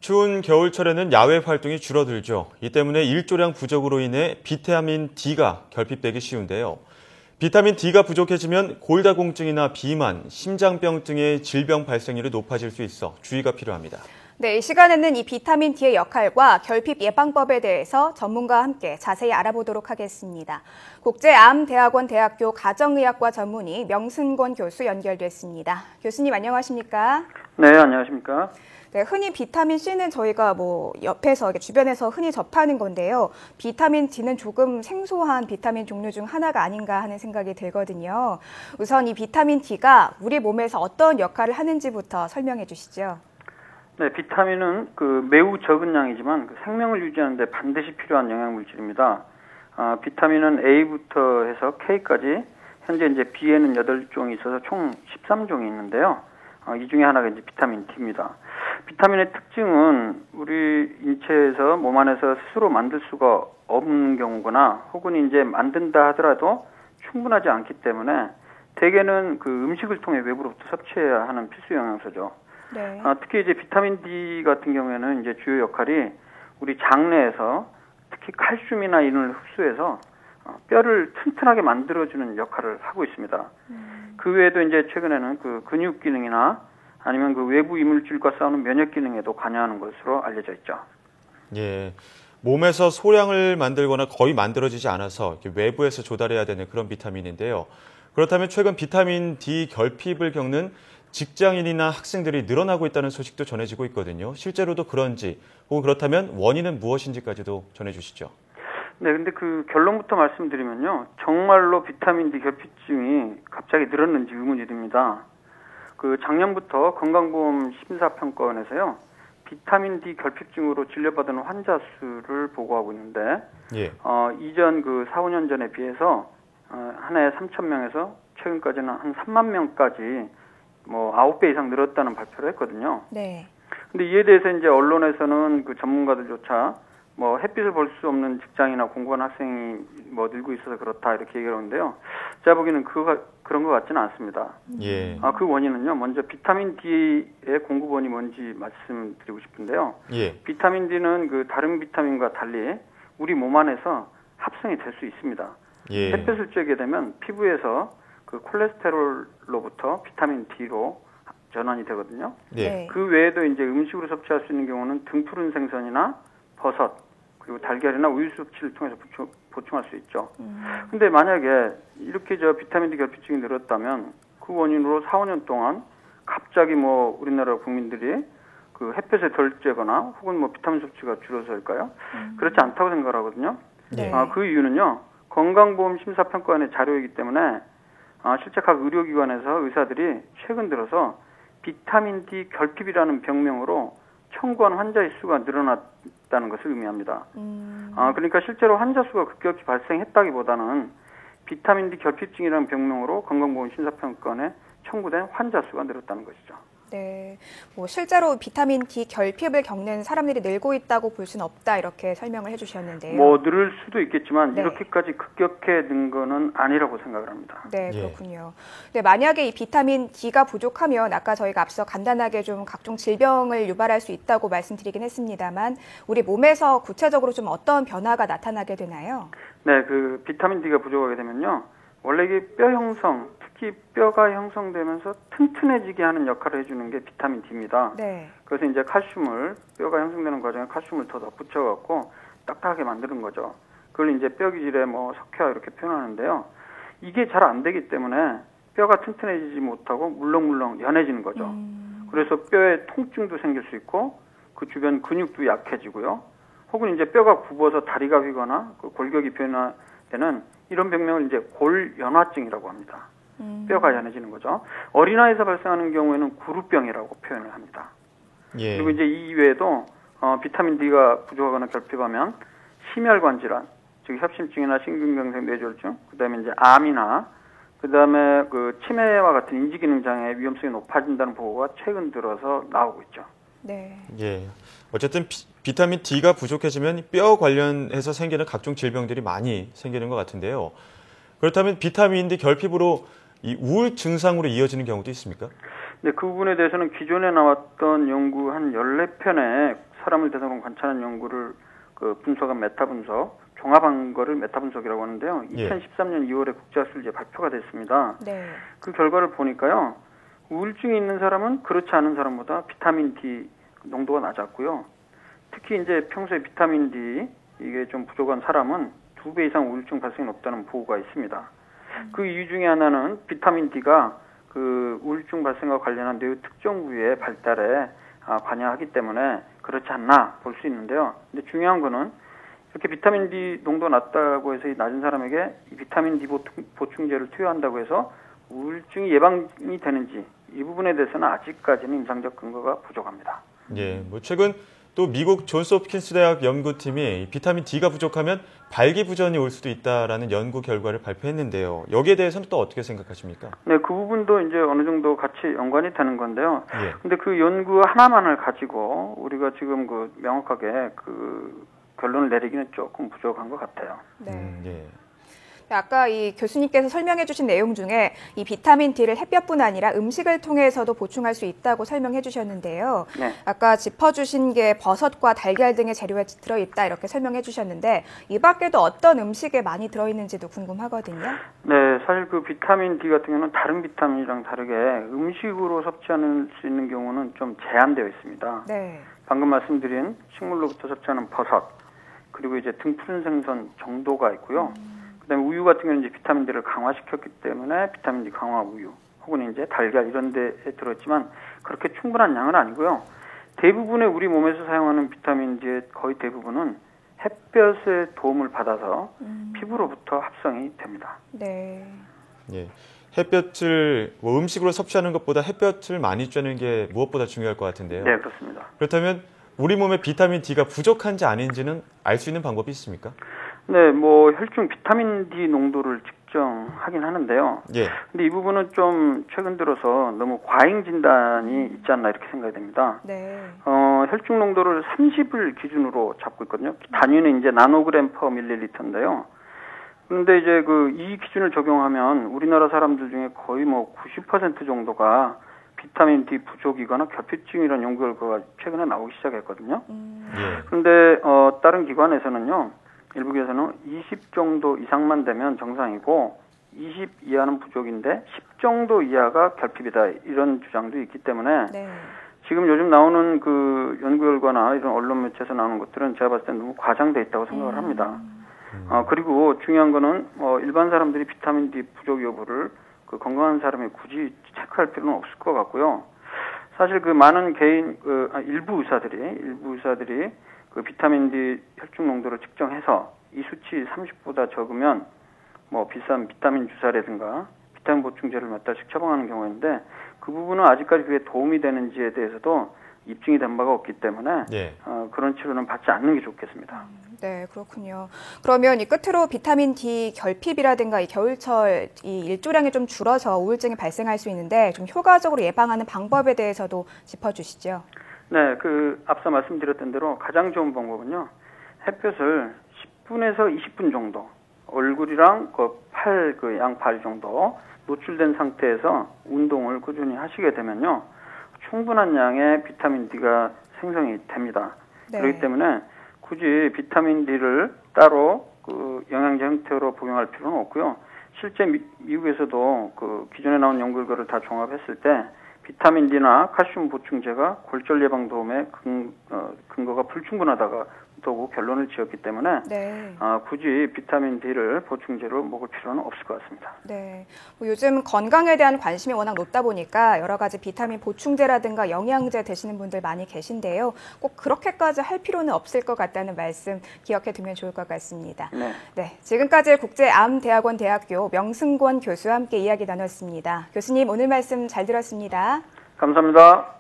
추운 겨울철에는 야외 활동이 줄어들죠. 이 때문에 일조량 부족으로 인해 비타민 D가 결핍되기 쉬운데요. 비타민 D가 부족해지면 골다공증이나 비만, 심장병 등의 질병 발생률이 높아질 수 있어 주의가 필요합니다. 네, 이 시간에는 이 비타민 D의 역할과 결핍 예방법에 대해서 전문가와 함께 자세히 알아보도록 하겠습니다. 국제암대학원 대학교 가정의학과 전문의 명승권 교수 연결됐습니다. 교수님 안녕하십니까? 네, 안녕하십니까? 네, 흔히 비타민 C는 저희가 옆에서 주변에서 흔히 접하는 건데요. 비타민 D는 조금 생소한 비타민 종류 중 하나가 아닌가 하는 생각이 들거든요. 우선 이 비타민 D가 우리 몸에서 어떤 역할을 하는지부터 설명해 주시죠. 네, 비타민은 매우 적은 양이지만 생명을 유지하는 데 반드시 필요한 영양물질입니다. 비타민은 A부터 해서 K까지 현재 이제 B에는 8종이 있어서 총 13종이 있는데요. 이 중에 하나가 이제 비타민 D입니다. 비타민의 특징은 우리 인체에서 몸 안에서 스스로 만들 수가 없는 경우거나 혹은 이제 만든다 하더라도 충분하지 않기 때문에 대개는 음식을 통해 외부로부터 섭취해야 하는 필수 영양소죠. 네. 특히 이제 비타민 D 같은 경우에는 이제 주요 역할이 우리 장내에서 특히 칼슘이나 이온을 흡수해서 뼈를 튼튼하게 만들어주는 역할을 하고 있습니다. 그 외에도 이제 최근에는 근육 기능이나 아니면 외부 이물질과 싸우는 면역 기능에도 관여하는 것으로 알려져 있죠. 예, 몸에서 소량을 만들거나 거의 만들어지지 않아서 외부에서 조달해야 되는 그런 비타민인데요. 그렇다면 최근 비타민 D 결핍을 겪는 직장인이나 학생들이 늘어나고 있다는 소식도 전해지고 있거든요. 실제로도 그런지 혹은 그렇다면 원인은 무엇인지까지도 전해주시죠. 네, 근데 결론부터 말씀드리면요. 정말로 비타민 D 결핍증이 갑자기 늘었는지 의문이 듭니다. 작년부터 건강보험 심사평가원에서요. 비타민 D 결핍증으로 진료받은 환자 수를 보고하고 있는데 예. 이전 4, 5년 전에 비해서 한 해에 3,000명에서 최근까지는 한 3만 명까지 9배 이상 늘었다는 발표를 했거든요. 네. 근데 이에 대해서 이제 언론에서는 전문가들조차 햇빛을 볼 수 없는 직장이나 공부하는 학생이 늘고 있어서 그렇다 이렇게 얘기를 하는데요. 제가 보기에는 그런 것 같지는 않습니다. 예. 그 원인은요. 먼저 비타민 D의 공급원이 뭔지 말씀드리고 싶은데요. 예. 비타민 D는 다른 비타민과 달리 우리 몸 안에서 합성이 될 수 있습니다. 예. 햇볕을 쬐게 되면 피부에서 콜레스테롤로부터 비타민 D로 전환이 되거든요. 예. 그 외에도 이제 음식으로 섭취할 수 있는 경우는 등푸른 생선이나 버섯 그리고 달걀이나 우유 섭취를 통해서 보충할 수 있죠. 근데 만약에 이렇게 비타민 D 결핍증이 늘었다면 그 원인으로 4, 5년 동안 갑자기 우리나라 국민들이 햇볕에 덜 쬐거나 혹은 비타민 섭취가 줄어서일까요? 그렇지 않다고 생각을 하거든요. 네. 그 이유는요. 건강보험 심사평가원의 자료이기 때문에 실제 각 의료기관에서 의사들이 최근 들어서 비타민 D 결핍이라는 병명으로 청구한 환자의 수가 늘어났다는 것을 의미합니다. 그러니까 실제로 환자 수가 급격히 발생했다기보다는 비타민 D 결핍증이라는 병명으로 건강보험 심사평가원에 청구된 환자 수가 늘었다는 것이죠. 네, 실제로 비타민 D 결핍을 겪는 사람들이 늘고 있다고 볼 수는 없다 이렇게 설명을 해주셨는데요. 늘을 수도 있겠지만 네. 이렇게까지 급격해 는 거는 아니라고 생각을 합니다. 네, 예. 그렇군요. 네, 만약에 이 비타민 D가 부족하면 아까 저희가 앞서 간단하게 좀 각종 질병을 유발할 수 있다고 말씀드리긴 했습니다만 우리 몸에서 구체적으로 좀 어떤 변화가 나타나게 되나요? 네, 비타민 D가 부족하게 되면요. 원래 이게 뼈 형성, 특히 뼈가 형성되면서 튼튼해지게 하는 역할을 해주는 게 비타민 D입니다. 네. 그래서 이제 뼈가 형성되는 과정에 칼슘을 더 덧붙여갖고 딱딱하게 만드는 거죠. 그걸 이제 뼈 기질에 석회화 이렇게 표현하는데요. 이게 잘 안 되기 때문에 뼈가 튼튼해지지 못하고 물렁물렁 연해지는 거죠. 그래서 뼈에 통증도 생길 수 있고 그 주변 근육도 약해지고요. 혹은 이제 뼈가 굽어서 다리가 휘거나 골격이 변화되는 이런 병명을 이제 골연화증이라고 합니다. 뼈가 연해지는 거죠. 어린아이에서 발생하는 경우에는 구루병이라고 표현을 합니다. 예. 그리고 이제 이 외에도 비타민 D가 부족하거나 결핍하면 심혈관 질환, 즉 협심증이나 심근경색 뇌졸중, 그다음에 이제 암이나 그다음에 치매와 같은 인지기능 장애의 위험성이 높아진다는 보고가 최근 들어서 나오고 있죠. 네. 예. 어쨌든 비타민 D가 부족해지면 뼈 관련해서 생기는 각종 질병들이 많이 생기는 것 같은데요. 그렇다면 비타민 D 결핍으로 이 우울 증상으로 이어지는 경우도 있습니까? 네, 그 부분에 대해서는 기존에 나왔던 연구 한 14편의 사람을 대상으로 관찰한 연구를 그 분석한 메타 분석, 종합한 거를 메타 분석이라고 하는데요. 예. 2013년 2월에 국제학술지에 발표가 됐습니다. 네. 그 결과를 보니까요. 우울증이 있는 사람은 그렇지 않은 사람보다 비타민 D 농도가 낮았고요. 특히 이제 평소에 비타민 D 이게 좀 부족한 사람은 2배 이상 우울증 발생이 높다는 보고가 있습니다. 그 이유 중에 하나는 비타민 D가 그 우울증 발생과 관련한 뇌의 특정 부위의 발달에 관여하기 때문에 그렇지 않나 볼 수 있는데요. 근데 중요한 거는 이렇게 비타민 D 농도 낮다고 해서 이 낮은 사람에게 이 비타민 D 보충제를 투여한다고 해서 우울증이 예방이 되는지 이 부분에 대해서는 아직까지는 임상적 근거가 부족합니다. 예, 뭐 최근 또 미국 존스 홉킨스 대학 연구팀이 비타민 D가 부족하면 발기부전이 올 수도 있다라는 연구 결과를 발표했는데요. 여기에 대해서는 또 어떻게 생각하십니까? 네, 그 부분도 이제 어느 정도 같이 연관이 되는 건데요. 예. 근데 그 연구 하나만을 가지고 우리가 지금 그 명확하게 그 결론을 내리기는 조금 부족한 것 같아요. 네. 예. 아까 이 교수님께서 설명해 주신 내용 중에 이 비타민 D를 햇볕뿐 아니라 음식을 통해서도 보충할 수 있다고 설명해 주셨는데요. 네. 아까 짚어주신 게 버섯과 달걀 등의 재료에 들어있다 이렇게 설명해 주셨는데 이 밖에도 어떤 음식에 많이 들어있는지도 궁금하거든요. 네, 사실 그 비타민 D 같은 경우는 다른 비타민이랑 다르게 음식으로 섭취할 수 있는 경우는 좀 제한되어 있습니다. 네. 방금 말씀드린 식물로부터 섭취하는 버섯, 그리고 이제 등푸른 생선 정도가 있고요. 그다음에 우유 같은 경우는 이제 비타민 D를 강화시켰기 때문에 비타민 D 강화 우유, 혹은 이제 달걀 이런 데에 들었지만 그렇게 충분한 양은 아니고요. 대부분의 우리 몸에서 사용하는 비타민 D의 거의 대부분은 햇볕의 도움을 받아서 피부로부터 합성이 됩니다. 네. 예. 햇볕을 뭐 음식으로 섭취하는 것보다 햇볕을 많이 쬐는 게 무엇보다 중요할 것 같은데요. 네, 그렇습니다. 그렇다면 우리 몸에 비타민 D가 부족한지 아닌지는 알 수 있는 방법이 있습니까? 네, 뭐 혈중 비타민 D 농도를 측정하긴 하는데요. 예. 근데 이 부분은 좀 최근 들어서 너무 과잉 진단이 있지 않나 이렇게 생각이 됩니다. 네. 혈중 농도를 30을 기준으로 잡고 있거든요. 단위는 이제 나노그램 퍼 밀리리터인데요. 근데 이제 이 기준을 적용하면 우리나라 사람들 중에 거의 뭐 90% 정도가 비타민 D 부족이거나 결핍증이라는 연구 결과가 최근에 나오기 시작했거든요. 예. 그런데 다른 기관에서는요. 일부 기관에서는 20 정도 이상만 되면 정상이고 20 이하는 부족인데 10 정도 이하가 결핍이다. 이런 주장도 있기 때문에 네. 지금 요즘 나오는 그 연구 결과나 이런 언론 매체에서 나오는 것들은 제가 봤을 때 너무 과장돼 있다고 생각을 합니다. 그리고 중요한 거는 일반 사람들이 비타민 D 부족 여부를 그 건강한 사람이 굳이 체크할 필요는 없을 것 같고요. 사실 그 많은 일부 의사들이 그 비타민 D 혈중 농도를 측정해서 이 수치 30보다 적으면 뭐 비싼 비타민 주사라든가 비타민 보충제를 몇 달씩 처방하는 경우인데 그 부분은 아직까지 그게 도움이 되는지에 대해서도 입증이 된 바가 없기 때문에 예. 그런 치료는 받지 않는 게 좋겠습니다. 네, 그렇군요. 그러면 이 끝으로 비타민 D 결핍이라든가 이 겨울철 이 일조량이 좀 줄어서 우울증이 발생할 수 있는데 좀 효과적으로 예방하는 방법에 대해서도 짚어주시죠. 네, 앞서 말씀드렸던 대로 가장 좋은 방법은요. 햇볕을 10분에서 20분 정도 얼굴이랑 양팔 정도 노출된 상태에서 운동을 꾸준히 하시게 되면요. 충분한 양의 비타민 D가 생성이 됩니다. 네. 그렇기 때문에 굳이 비타민 D를 따로 영양제 형태로 복용할 필요는 없고요. 실제 미국에서도 기존에 나온 연구 결과를 다 종합했을 때 비타민 D나 칼슘 보충제가 골절 예방 도움에 근거가 불충분하다고 결론을 지었기 때문에 네. 굳이 비타민 D를 보충제로 먹을 필요는 없을 것 같습니다. 네. 요즘 건강에 대한 관심이 워낙 높다 보니까 여러 가지 비타민 보충제라든가 영양제 드시는 분들 많이 계신데요. 꼭 그렇게까지 할 필요는 없을 것 같다는 말씀 기억해 두면 좋을 것 같습니다. 네. 네. 지금까지 국제암대학원 대학교 명승권 교수와 함께 이야기 나눴습니다. 교수님 오늘 말씀 잘 들었습니다. 감사합니다.